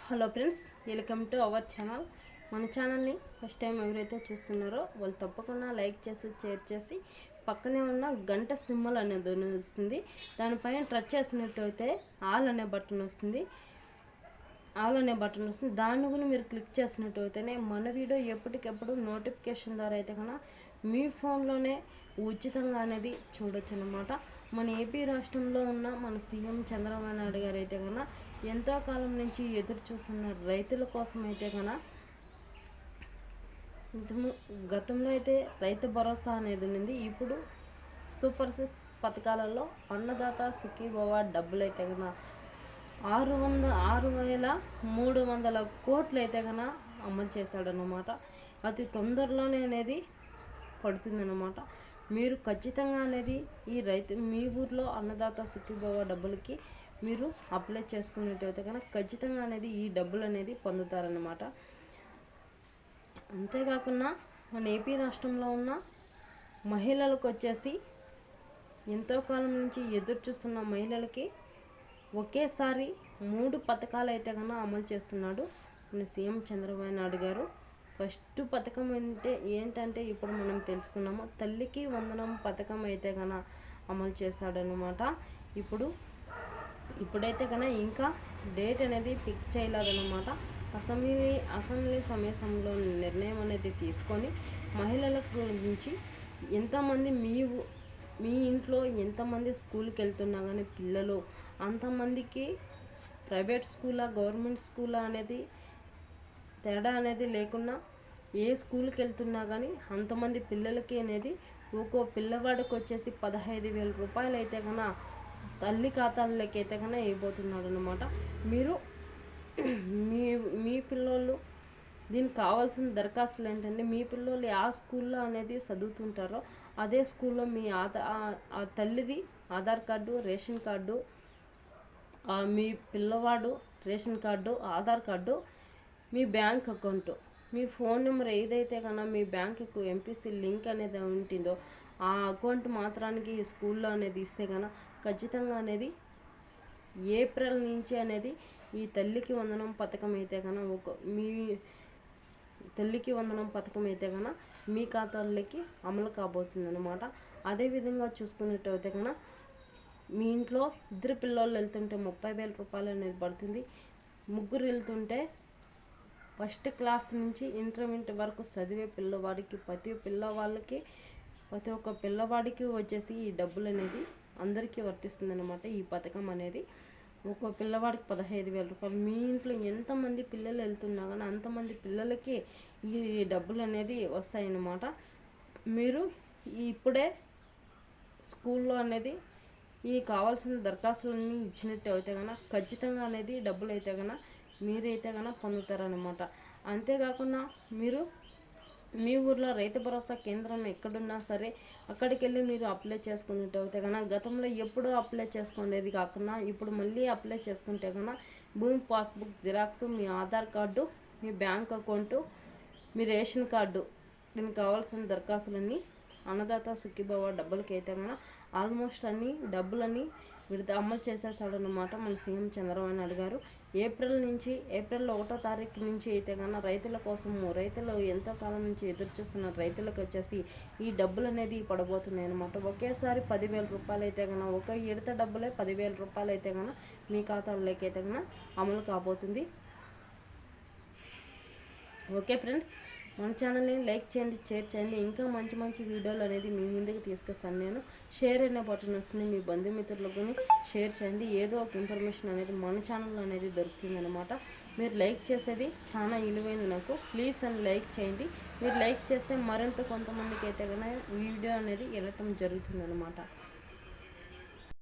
Hello friends, welcome to our channel. మన ఛానల్ని first time ఎవరైతే చూస్తున్నారో వాళ్ళు తప్పకుండా లైక్ చేసి షేర్ చేసి పక్కనే ఉన్న గంట సింబల్ అనేది వస్తుంది. దానిపైన టచ్ చేసినట్టయితే ఆల్ అనే బటన్ వస్తుంది. దాన్ని కూడా మీరు క్లిక్ చేసినట్టయితేనే మన వీడియో ఎప్పటికెప్పుడు నోటిఫికేషన్ ద్వారా అయితే కన్నా మీ ఫోన్లోనే ఉచితంగా అనేది చూడొచ్చు అన్నమాట. మన ఏపీ రాష్ట్రంలో ఉన్న మన సీఎం చంద్రబాబు నాయుడు గారు అయితే కన్నా ఎంతో కాలం నుంచి ఎదురు చూస్తున్న రైతుల కోసం అయితే కన్నా గతంలో అయితే రైతు భరోసా అనేది ఉంది. ఇప్పుడు సూపర్ 6 పథకాలలో అన్నదాత సుఖీభవ డబ్బులు అయితే కన్నా 6,300 కోట్లు అయితే కన్నా అమలు చేశాడనమాట. అతి తొందరలోనే అనేది పడుతుందన్నమాట. మీరు ఖచ్చితంగా అనేది ఈ మీ ఊర్లో అన్నదాత సుఖీభవ డబ్బులకి మీరు అప్లై చేసుకున్నట్టయితే కనుక ఖచ్చితంగా అనేది ఈ డబ్బులు అనేది పొందుతారన్నమాట. అంతేకాకుండా మన ఏపీ రాష్ట్రంలో ఉన్న మహిళలకు వచ్చేసి ఎంతో కాలం నుంచి ఎదురు చూస్తున్న మహిళలకి ఒకేసారి 3 పథకాలు అయితే కన్నా అమలు చేస్తున్నాడు మన సీఎం చంద్రబాబు నాయుడు గారు. ఫస్ట్ పథకం ఏంటంటే ఇప్పుడు మనం తెలుసుకున్నాము, తల్లికి వందనం పథకం అయితే కన్నా అమలు చేశాడనమాట. ఇప్పుడైతే కన్నా ఇంకా డేట్ అనేది ఫిక్స్ చేయలేదన్నమాట. అసెంబ్లీ సమావేశంలో నిర్ణయం అనేది తీసుకొని మహిళల గురించి ఎంతమంది మీ ఇంట్లో ఎంతమంది స్కూల్కి వెళ్తున్నా కానీ పిల్లలు అంతమందికి ప్రైవేట్ స్కూలా గవర్నమెంట్ స్కూలా అనేది తేడా అనేది లేకుండా ఏ స్కూల్కి వెళ్తున్నా కానీ అంతమంది పిల్లలకి అనేది ఒక్కో పిల్లవాడికి వచ్చేసి 15,000 రూపాయలు అయితే కన్నా తల్లి ఖాతాలకి అయితే కన్నా వేయబోతున్నాడు అనమాట. మీరు మీ పిల్లోళ్ళు దీనికి కావాల్సిన దరఖాస్తులు ఏంటంటే మీ పిల్లోళ్ళు ఆ స్కూల్లో అనేది చదువుతుంటారో అదే స్కూల్లో మీ ఆ తల్లిది ఆధార్ కార్డు, రేషన్ కార్డు, మీ పిల్లవాడు రేషన్ కార్డు, ఆధార్ కార్డు, మీ బ్యాంక్ అకౌంటు, మీ ఫోన్ నెంబర్ ఏదైతే కన్నా మీ బ్యాంకుకు ఎంపీసీ లింక్ అనేది ఉంటుందో ఆ అకౌంట్ మాత్రానికి ఈ స్కూల్లో అనేది ఇస్తే కన్నా ఖచ్చితంగా అనేది ఏప్రిల్ నుంచి అనేది ఈ తల్లికి వందనం పథకం అయితే కన్నా మీ ఖాతాల్లోకి అమలు కాబోతుంది అనమాట. అదేవిధంగా చూసుకున్నట్టయితే కన్నా మీ ఇంట్లో 2 పిల్లలు వెళ్తుంటే 30,000 రూపాయలు అనేది పడుతుంది. 3 వెళ్తుంటే ఫస్ట్ క్లాస్ నుంచి ఇంటర్మీడియట్ వరకు చదివే పిల్లవాడికి ప్రతి ఒక్క పిల్లవాడికి వచ్చేసి ఈ డబ్బులు అనేది అందరికీ వర్తిస్తుంది అనమాట. ఈ పథకం అనేది ఒక్కో పిల్లవాడికి 15,000 రూపాయలు. మీ ఇంట్లో ఎంతమంది పిల్లలు వెళ్తున్నా కానీ అంతమంది పిల్లలకి ఈ డబ్బులు అనేది వస్తాయన్నమాట. మీరు ఇప్పుడే స్కూల్లో అనేది ఈ కావాల్సిన దరఖాస్తులన్నీ ఇచ్చినట్టు అయితే కన్నా ఖచ్చితంగా అనేది డబ్బులు అయితే కన్నా మీరైతే కన్నా పొందుతారనమాట. అంతేకాకుండా మీరు మీ ఊర్లో రైతు భరోసా కేంద్రం ఎక్కడున్నా సరే అక్కడికి వెళ్ళి మీరు అప్లై చేసుకున్నట్టు అయితే కన్నా గతంలో ఎప్పుడూ అప్లై చేసుకునేది కాకుండా ఇప్పుడు మళ్ళీ అప్లై చేసుకుంటే కన్నా భూమి పాస్బుక్ జిరాక్స్, మీ ఆధార్ కార్డు, మీ బ్యాంక్ అకౌంటు, మీ రేషన్ కార్డు, దీనికి కావాల్సిన దరఖాస్తులన్నీ అన్నదాత సుఖీభవ డబ్బులకి అయితే కన్నా ఆల్మోస్ట్ అన్ని డబ్బులన్నీ అమలు చేసేసాడనమాట మన సీఎం చంద్రబాబు నాయుడు గారు. ఏప్రిల్ 1వ తారీఖు నుంచి అయితే కన్నా రైతులు ఎంతో కాలం నుంచి ఎదురు చూస్తున్న రైతులకు వచ్చేసి ఈ డబ్బులు అనేది పడబోతున్నాయి అనమాట. ఒకేసారి 10,000 రూపాయలు అయితే కన్నా ఒక విడత డబ్బులే 10,000 రూపాయలు అయితే కన్నా మీ ఖాతాల్లోకి అయితే కన్నా అమలు కాబోతుంది. ఓకే ఫ్రెండ్స్, మన ఛానల్ని లైక్ చేయండి, షేర్ చేయండి. ఇంకా మంచి వీడియోలు అనేది మీ ముందుకు తీసుకొస్తాను నేను. షేర్ అనే బటన్ వస్తుంది, మీ బంధుమిత్రులకు షేర్ చేయండి. ఏదో ఒక ఇన్ఫర్మేషన్ అనేది మన ఛానల్లో అనేది దొరుకుతుంది అనమాట. మీరు లైక్ చేసేది చాలా విలువైంది నాకు. ప్లీజ్ అని లైక్ చేయండి. మీరు లైక్ చేస్తే మరింత కొంతమందికి అయితే కన్నా వీడియో అనేది వెళ్ళటం జరుగుతుంది అనమాట.